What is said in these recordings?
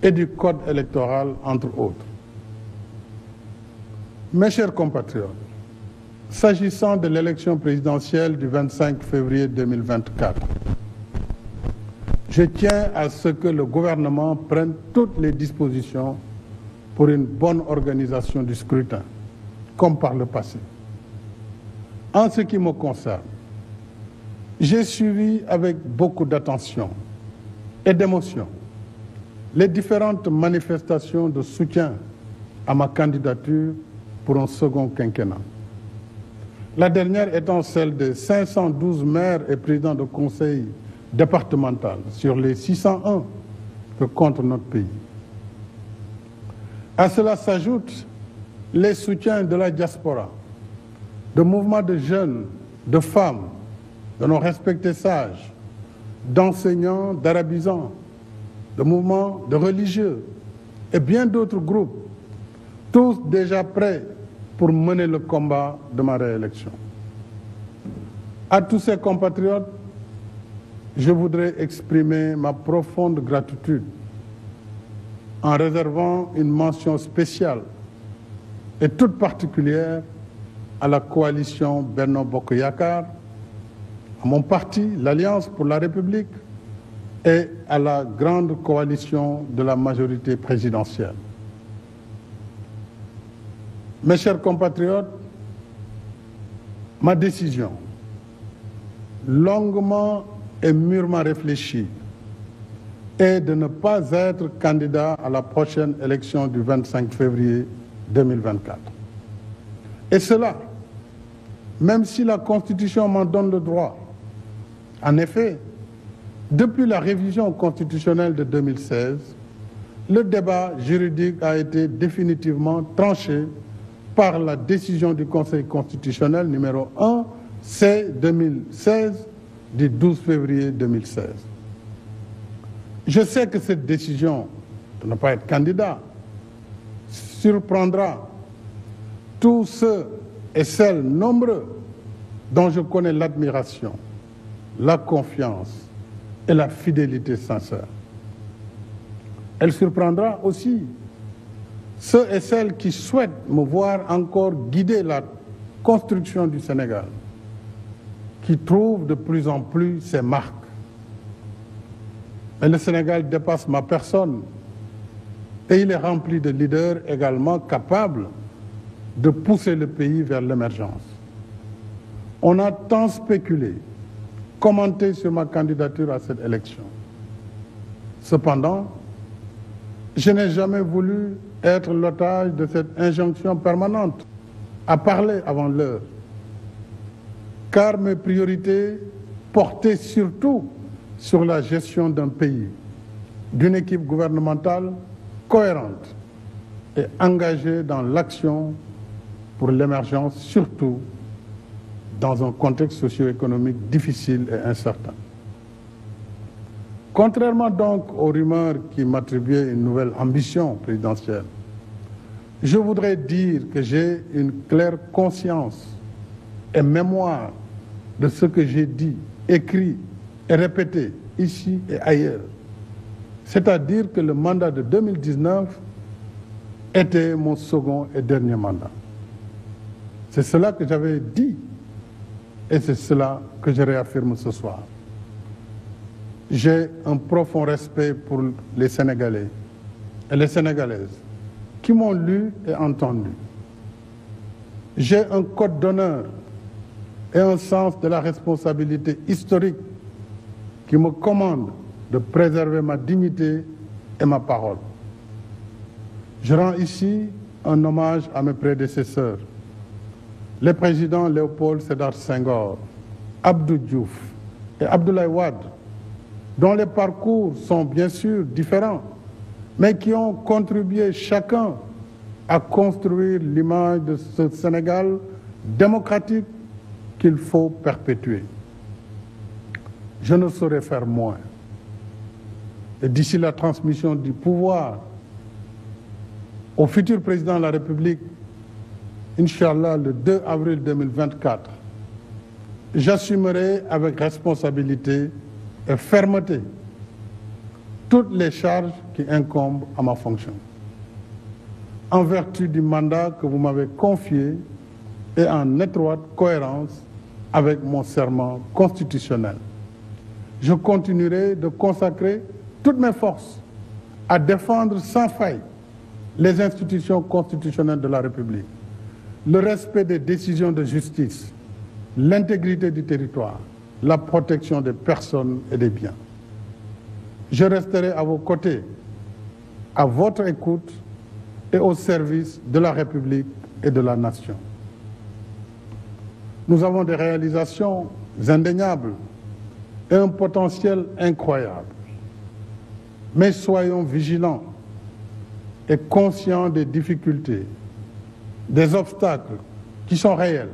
et du code électoral, entre autres. Mes chers compatriotes, s'agissant de l'élection présidentielle du 25 février 2024, je tiens à ce que le gouvernement prenne toutes les dispositions pour une bonne organisation du scrutin, comme par le passé. En ce qui me concerne, j'ai suivi avec beaucoup d'attention et d'émotion les différentes manifestations de soutien à ma candidature pour un second quinquennat. La dernière étant celle de 512 maires et présidents de conseil départemental sur les 601 que compte notre pays. À cela s'ajoutent les soutiens de la diaspora, de mouvements de jeunes, de femmes, de nos respectés sages, d'enseignants, d'arabisants, de mouvements de religieux et bien d'autres groupes, tous déjà prêts pour mener le combat de ma réélection. À tous ces compatriotes, je voudrais exprimer ma profonde gratitude en réservant une mention spéciale et toute particulière à la coalition Benno Bokk Yakaar, à mon parti, l'Alliance pour la République, et à la grande coalition de la majorité présidentielle. Mes chers compatriotes, ma décision, longuement et mûrement réfléchie, est de ne pas être candidat à la prochaine élection du 25 février 2024. Et cela, même si la Constitution m'en donne le droit. En effet, depuis la révision constitutionnelle de 2016, le débat juridique a été définitivement tranché par la décision du Conseil constitutionnel numéro 1 C-2016 du 12 février 2016. Je sais que cette décision de ne pas être candidat surprendra tous ceux et celles nombreux dont je connais l'admiration, la confiance et la fidélité sincère. Elle surprendra aussi ceux et celles qui souhaitent me voir encore guider la construction du Sénégal, qui trouvent de plus en plus ses marques. Mais le Sénégal dépasse ma personne et il est rempli de leaders également capables de pousser le pays vers l'émergence. On a tant spéculé, commenté sur ma candidature à cette élection. Cependant, je n'ai jamais voulu être l'otage de cette injonction permanente à parler avant l'heure, car mes priorités portaient surtout sur la gestion d'un pays, d'une équipe gouvernementale cohérente et engagée dans l'action pour l'émergence, surtout dans un contexte socio-économique difficile et incertain. Contrairement donc aux rumeurs qui m'attribuaient une nouvelle ambition présidentielle, je voudrais dire que j'ai une claire conscience et mémoire de ce que j'ai dit, écrit et répété ici et ailleurs. C'est-à-dire que le mandat de 2019 était mon second et dernier mandat. C'est cela que j'avais dit et c'est cela que je réaffirme ce soir. J'ai un profond respect pour les Sénégalais et les Sénégalaises qui m'ont lu et entendu. J'ai un code d'honneur et un sens de la responsabilité historique qui me commande de préserver ma dignité et ma parole. Je rends ici un hommage à mes prédécesseurs, les présidents Léopold Sédar Senghor, Abdou Diouf et Abdoulaye Wade, dont les parcours sont bien sûr différents, mais qui ont contribué chacun à construire l'image de ce Sénégal démocratique qu'il faut perpétuer. Je ne saurais faire moins. Et d'ici la transmission du pouvoir au futur président de la République, Inch'Allah, le 2 avril 2024, j'assumerai avec responsabilité et fermeté toutes les charges qui incombent à ma fonction. En vertu du mandat que vous m'avez confié et en étroite cohérence avec mon serment constitutionnel, je continuerai de consacrer toutes mes forces à défendre sans faille les institutions constitutionnelles de la République, le respect des décisions de justice, l'intégrité du territoire, la protection des personnes et des biens. Je resterai à vos côtés, à votre écoute et au service de la République et de la nation. Nous avons des réalisations indéniables et un potentiel incroyable. Mais soyons vigilants et conscients des difficultés, des obstacles qui sont réels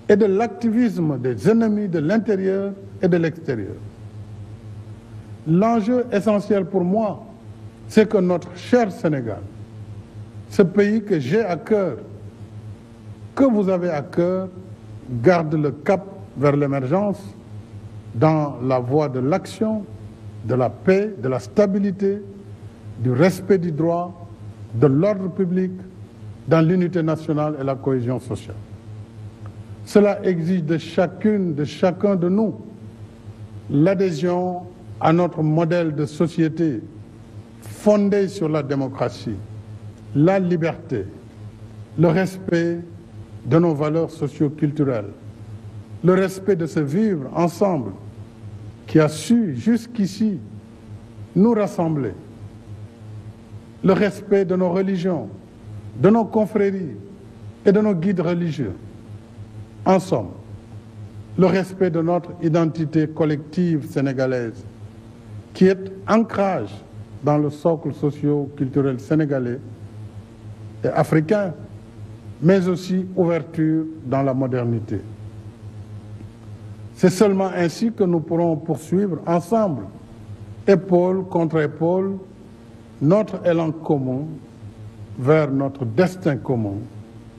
et de l'activisme des ennemis de l'intérieur et de l'extérieur. L'enjeu essentiel pour moi, c'est que notre cher Sénégal, ce pays que j'ai à cœur, que vous avez à cœur, garde le cap vers l'émergence dans la voie de l'action, de la paix, de la stabilité, du respect du droit, de l'ordre public, dans l'unité nationale et la cohésion sociale. Cela exige de chacune, de chacun de nous, l'adhésion à notre modèle de société fondé sur la démocratie, la liberté, le respect de nos valeurs socio-culturelles, le respect de ce vivre ensemble qui a su jusqu'ici nous rassembler, le respect de nos religions, de nos confréries et de nos guides religieux. En somme, le respect de notre identité collective sénégalaise, qui est ancrage dans le socle socio-culturel sénégalais et africain, mais aussi ouverture dans la modernité. C'est seulement ainsi que nous pourrons poursuivre ensemble, épaule contre épaule, notre élan commun vers notre destin commun,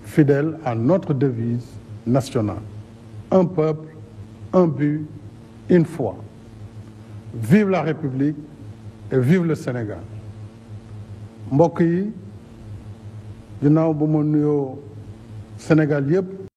fidèle à notre devise nationale. Un peuple, un but, une foi. Vive la République et vive le Sénégal. mbokk yi ginnaaw bu ma nuyoo Sénégal yëpp